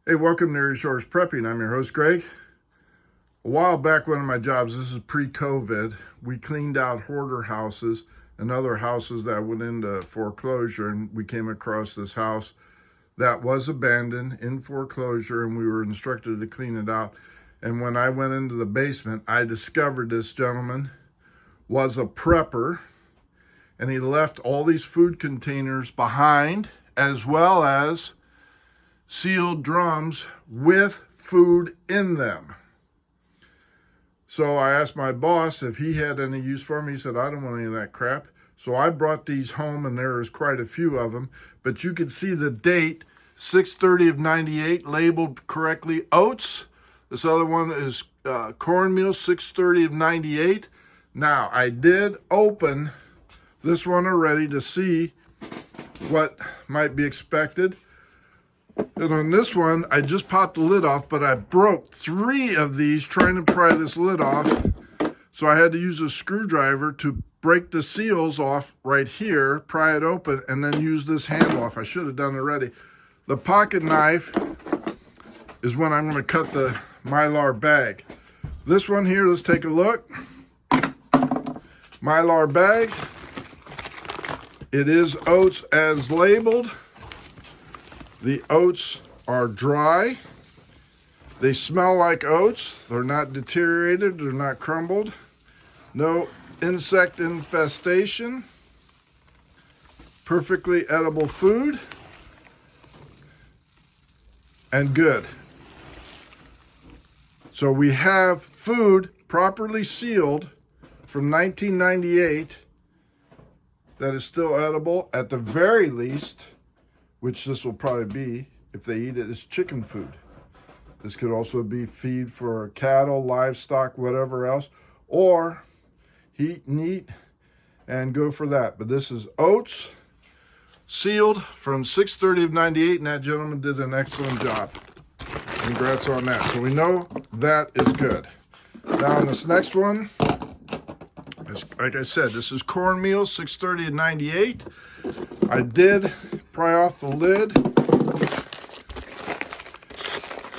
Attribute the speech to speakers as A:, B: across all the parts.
A: Hey, welcome to Resource Prepping. I'm your host, Greg. A while back, one of my jobs, this is pre-COVID, we cleaned out hoarder houses and other houses that went into foreclosure, and we came across this house that was abandoned in foreclosure, and we were instructed to clean it out. And when I went into the basement, I discovered this gentleman was a prepper, and he left all these food containers behind, as well as sealed drums with food in them. So I asked my boss if he had any use for them. He said, I don't want any of that crap. So I brought these home, and there is quite a few of them. But you can see the date, 6/30 of 98, labeled correctly, oats. This other one is cornmeal, 6/30 of 98. Now, I did open this one already to see what might be expected. And on this one, I just popped the lid off, but I broke 3 of these trying to pry this lid off. So I had to use a screwdriver to break the seals off right here, pry it open, and then use this handle off. I should have done it already. The pocket knife is when I'm going to cut the Mylar bag. This one here, let's take a look. Mylar bag. It is oats as labeled. The oats are dry. They smell like oats. They're not deteriorated. They're not crumbled. No insect infestation. Perfectly edible food. And good. So we have food properly sealed from 1998 that is still edible at the very least, which this will probably be if they eat it, is chicken food. This could also be feed for cattle, livestock, whatever else, or heat and eat and go for that. But this is oats, sealed from 6/30 of 98, and that gentleman did an excellent job. Congrats on that. So we know that is good. Now on this next one, like I said, this is cornmeal, 6/30 of 98. I did pry off the lid.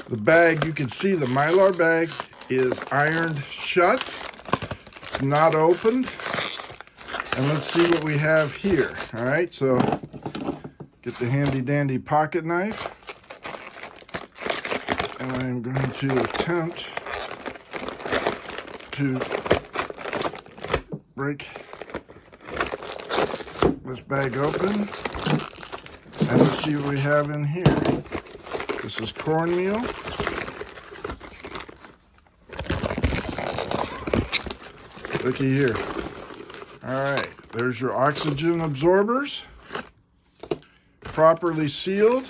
A: The bag, you can see the Mylar bag is ironed shut. It's not opened. And let's see what we have here. All right, so get the handy dandy pocket knife. And I'm going to attempt to break this bag open. And let's see what we have in here. This is cornmeal. Looky here. All right, there's your oxygen absorbers. Properly sealed.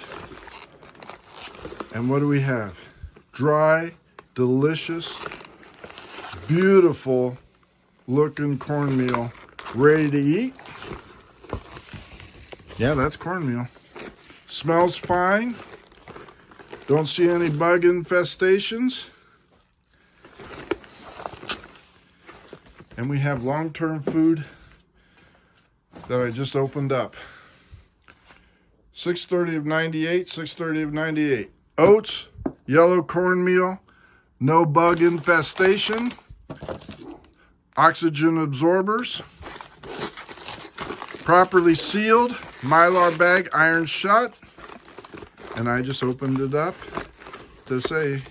A: And what do we have? Dry, delicious, beautiful looking cornmeal ready to eat. Yeah, that's cornmeal. Smells fine. Don't see any bug infestations. And we have long-term food that I just opened up. 6/30 of 98, 6/30 of 98. Oats, yellow cornmeal, no bug infestation. Oxygen absorbers. Properly sealed. Mylar bag, iron shut. And I just opened it up to say,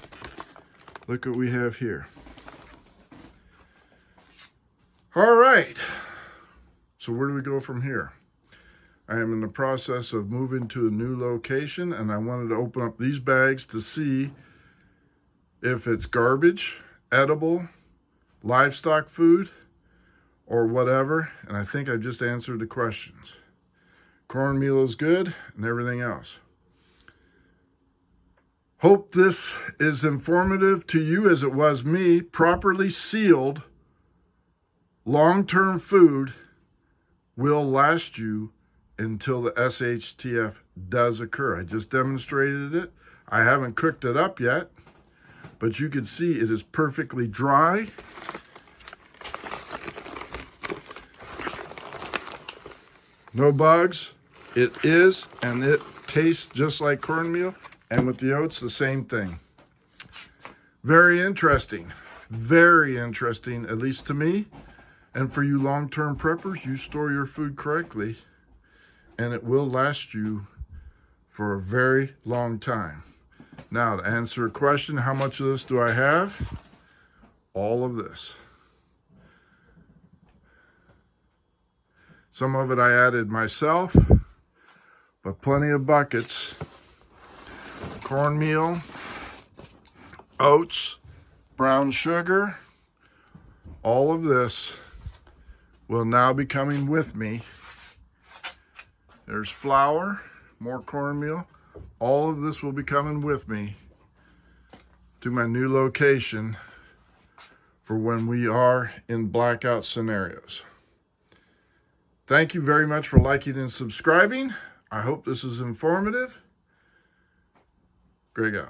A: look what we have here. All right. So where do we go from here? I am in the process of moving to a new location, and I wanted to open up these bags to see if it's garbage, edible, livestock food, or whatever. And I think I've just answered the questions. Cornmeal is good and everything else. Hope this is informative to you as it was me. Properly sealed, long-term food will last you until the SHTF does occur. I just demonstrated it. I haven't cooked it up yet, but you can see it is perfectly dry. No bugs. It is, and it tastes just like cornmeal. And with the oats, the same thing. Very interesting, at least to me. And for you long-term preppers, you store your food correctly and it will last you for a very long time. Now, to answer a question, how much of this do I have? All of this. Some of it I added myself, but plenty of buckets. Cornmeal, oats, brown sugar, all of this will now be coming with me. There's flour, more cornmeal. All of this will be coming with me to my new location for when we are in blackout scenarios. Thank you very much for liking and subscribing. I hope this is informative. Greg out.